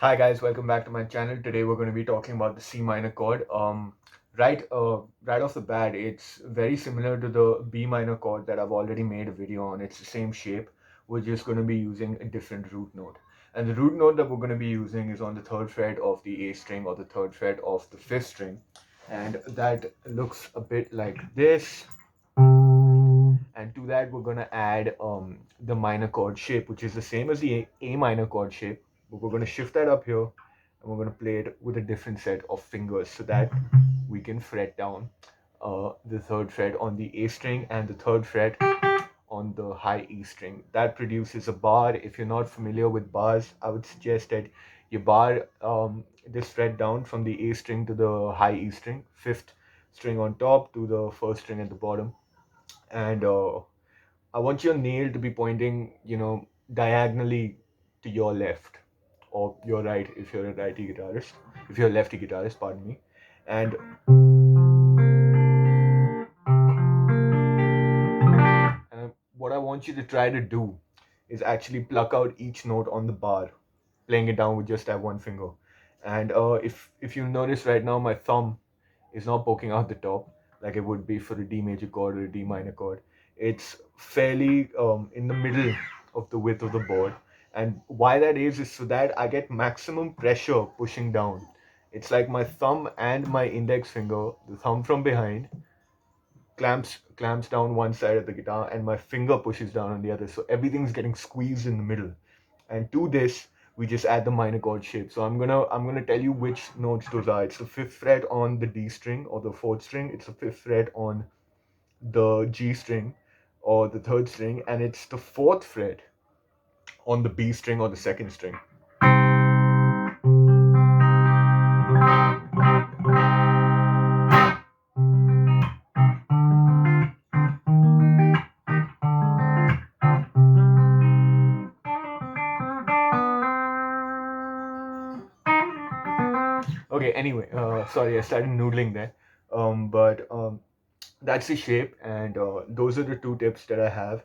Hi guys, welcome back to my channel. Today we're going to be talking about the C minor chord. Right off the bat, it's very similar to the B minor chord that I've already made a video on. It's the same shape. We're just going to be using a different root note. And the root note that we're going to be using is on the third fret of the A string or the third fret of the fifth string. And that looks a bit like this. And to that, we're going to add the minor chord shape, which is the same as the A minor chord shape, but we're going to shift that up here and we're going to play it with a different set of fingers so that we can fret down the third fret on the A string and the third fret on the high E string. That produces a bar. If you're not familiar with bars, I would suggest that you bar this fret down from the A string to the high E string, fifth string on top to the first string at the bottom. And I want your nail to be pointing, diagonally to your left or your right if you're a righty guitarist, if you're a lefty guitarist, pardon me. And what I want you to try to do is actually pluck out each note on the bar, playing it down with just that one finger. And if you notice right now, my thumb is not poking out the top like it would be for a D major chord or a D minor chord. It's fairly in the middle of the width of the board. And why that is so that I get maximum pressure pushing down. It's like my thumb and my index finger, the thumb from behind, clamps down one side of the guitar and my finger pushes down on the other. So everything's getting squeezed in the middle. And to this, we just add the minor chord shape. So I'm gonna tell you which notes those are. It's the fifth fret on the D string or the fourth string. It's the fifth fret on the G string or the third string, and it's the fourth fret on the B string or the second string. Okay. Anyway, sorry, I started noodling there. But that's the shape, and those are the two tips that I have.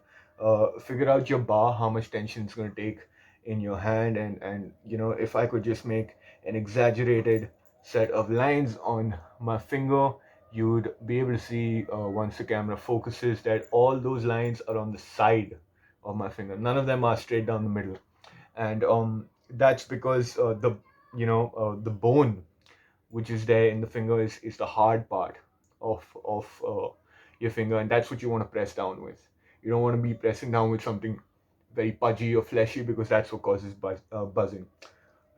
Figure out your bar, how much tension it's going to take in your hand, and if I could just make an exaggerated set of lines on my finger, you'd be able to see once the camera focuses that all those lines are on the side of my finger. None of them are straight down the middle, and that's because the bone which is there in the finger is the hard part of your finger, and that's what you want to press down with. You don't want to be pressing down with something very pudgy or fleshy because that's what causes buzzing.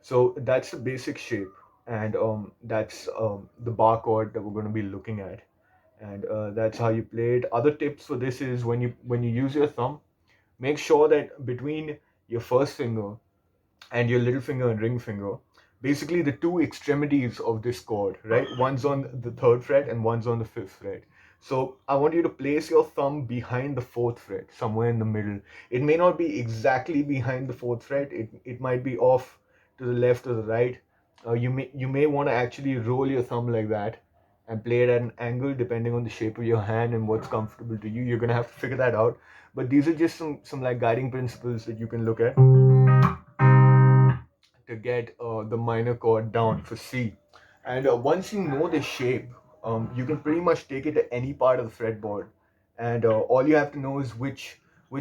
So that's the basic shape, and that's the bar chord that we're going to be looking at, and that's how you play it. Other tips for this is when you use your thumb, make sure that between your first finger and your little finger and ring finger, basically the two extremities of this chord, right? One's on the third fret and one's on the fifth fret. So I want you to place your thumb behind the fourth fret, somewhere in the middle. It may not be exactly behind the fourth fret. It might be off to the left or the right. You may want to actually roll your thumb like that and play it at an angle depending on the shape of your hand and what's comfortable to you. You're gonna have to figure that out. But these are just some like guiding principles that you can look at to get the minor chord down for C. And once you know the shape, you can pretty much take it to any part of the fretboard. And all you have to know is which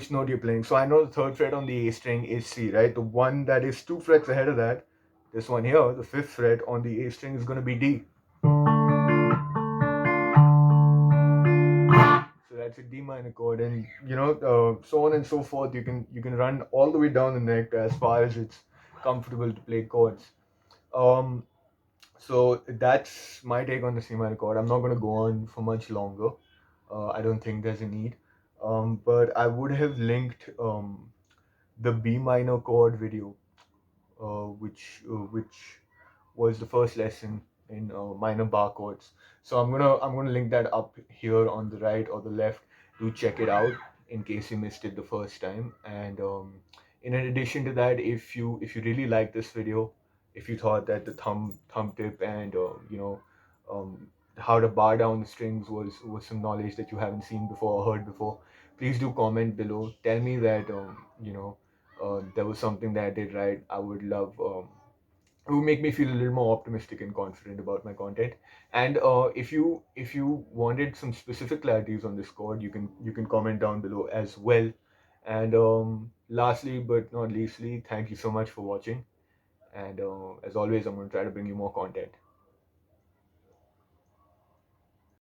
note you're playing. So I know the third fret on the A string is C, right? The one that is two frets ahead of that, this one here, the fifth fret on the A string is going to be D. So that's a D minor chord, and so on and so forth. You can run all the way down the neck as far as it's comfortable to play chords. Um, So that's my take on the C minor chord. I'm not going to go on for much longer. I don't think there's a need. But I would have linked the B minor chord video, which was the first lesson in minor bar chords. So I'm gonna link that up here on the right or the left to check it out in case you missed it the first time. And in addition to that, if you really like this video, if you thought that the thumb tip and um, how to bar down the strings was some knowledge that you haven't seen before or heard before, please do comment below. Tell me that there was something that I did right. I would love it would make me feel a little more optimistic and confident about my content. And if you wanted some specific clarities on this chord, you can comment down below as well. And lastly but not leastly, thank you so much for watching. And as always, I'm going to try to bring you more content.